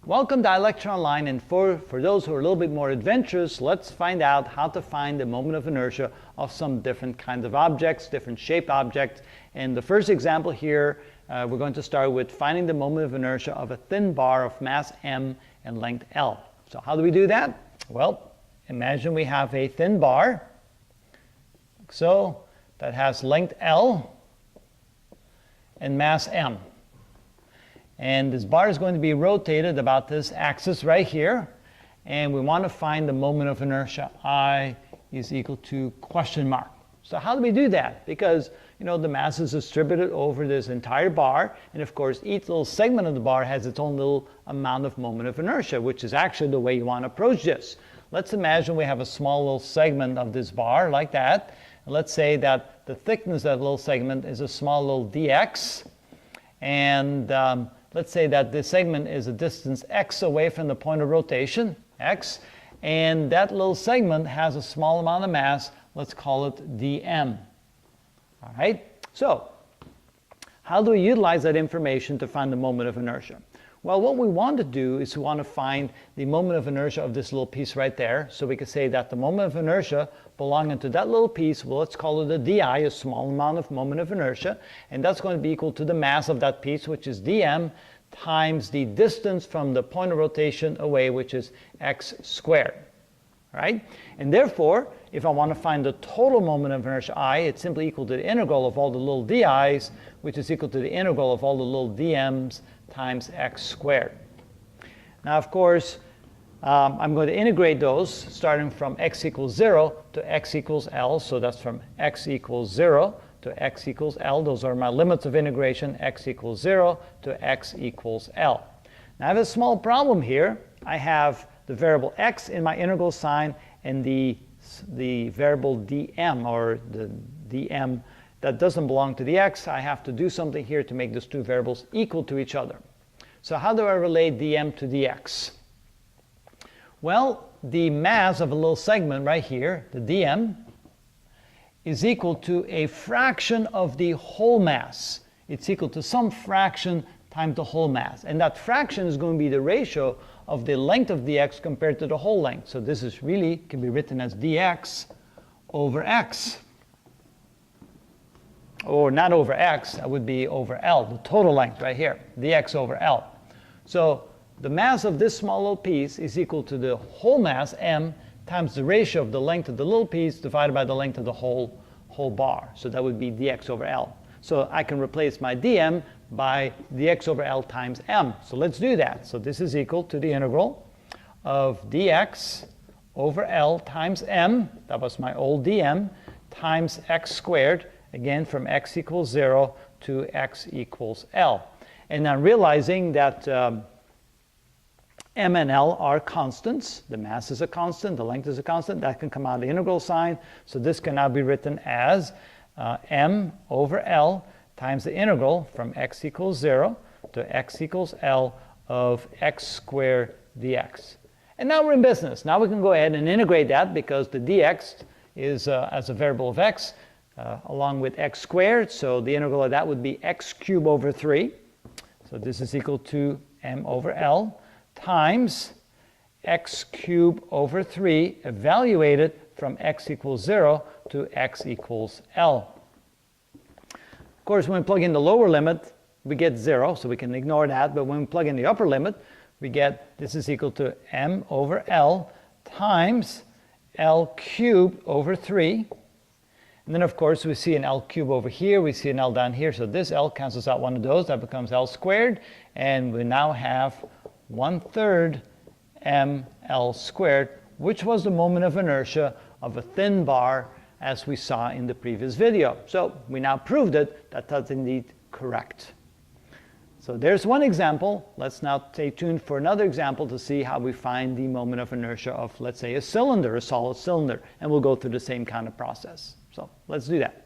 Welcome to iLecture and for those who are a little bit more adventurous, let's find out how to find the moment of inertia of some different kinds of objects, different shaped objects. And the first example here, we're going to start with finding the moment of inertia of a thin bar of mass m and length L. So how do we do that? Well, imagine we have a thin bar, so that has length L and mass m. And this bar is going to be rotated about this axis right here. And we want to find the moment of inertia. I is equal to question mark. So how do we do that? Because, the mass is distributed over this entire bar. And of course, each little segment of the bar has its own little amount of moment of inertia, which is actually the way you want to approach this. Let's imagine we have a small little segment of this bar like that. And let's say that the thickness of that little segment is a small little dx. And let's say that this segment is a distance x away from the point of rotation, x, and that little segment has a small amount of mass. Let's call it dm. All right? So, how do we utilize that information to find the moment of inertia? Well, what we want to do is we want to find the moment of inertia of this little piece right there. So we can say that the moment of inertia belonging to that little piece, well, let's call it a di, a small amount of moment of inertia. And that's going to be equal to the mass of that piece, which is dm, times the distance from the point of rotation away, which is x squared. Right? And therefore, if I want to find the total moment of inertia I, it's simply equal to the integral of all the little di's, which is equal to the integral of all the little dm's times x squared. Now, of course, I'm going to integrate those starting from x equals 0 to x equals L. So that's from x equals 0 to x equals L. Those are my limits of integration, x equals 0 to x equals L. Now, I have a small problem here. I have the variable x in my integral sign and the variable dm, or the dm that doesn't belong to the x. I have to do something here to make those two variables equal to each other. So how do I relate dm to dx? Well, the mass of a little segment right here, the dm, is equal to a fraction of the whole mass. It's equal to some fraction times the whole mass. And that fraction is going to be the ratio of the length of dx compared to the whole length. So this is really can be written as dx over x. Or not over x, that would be over L, the total length right here, dx over L. So the mass of this small little piece is equal to the whole mass, m, times the ratio of the length of the little piece divided by the length of the whole bar. So that would be dx over L. So I can replace my dm by dx over L times m. So let's do that. So this is equal to the integral of dx over L times m, that was my old dm, times x squared, again from x equals 0 to x equals L. And I'm realizing that m and L are constants. The mass is a constant, the length is a constant. That can come out of the integral sign. So this can now be written as m over L times the integral from x equals 0 to x equals L of x squared dx. And now we're in business. Now we can go ahead and integrate that because the dx is as a variable of x along with x squared. So the integral of that would be x cubed over 3. So this is equal to m over L times x cubed over 3 evaluated from x equals 0 to x equals L. Of course, when we plug in the lower limit, we get 0, so we can ignore that. But when we plug in the upper limit, we get this is equal to m over L times L cubed over 3. And then, of course, we see an L cubed over here. We see an L down here. So this L cancels out one of those. That becomes L squared. And we now have 1/3 mL squared, which was the moment of inertia of a thin bar as we saw in the previous video. So we now proved it. That's indeed correct. So there's one example. Let's now stay tuned for another example to see how we find the moment of inertia of, let's say, a cylinder, a solid cylinder. And we'll go through the same kind of process. So let's do that.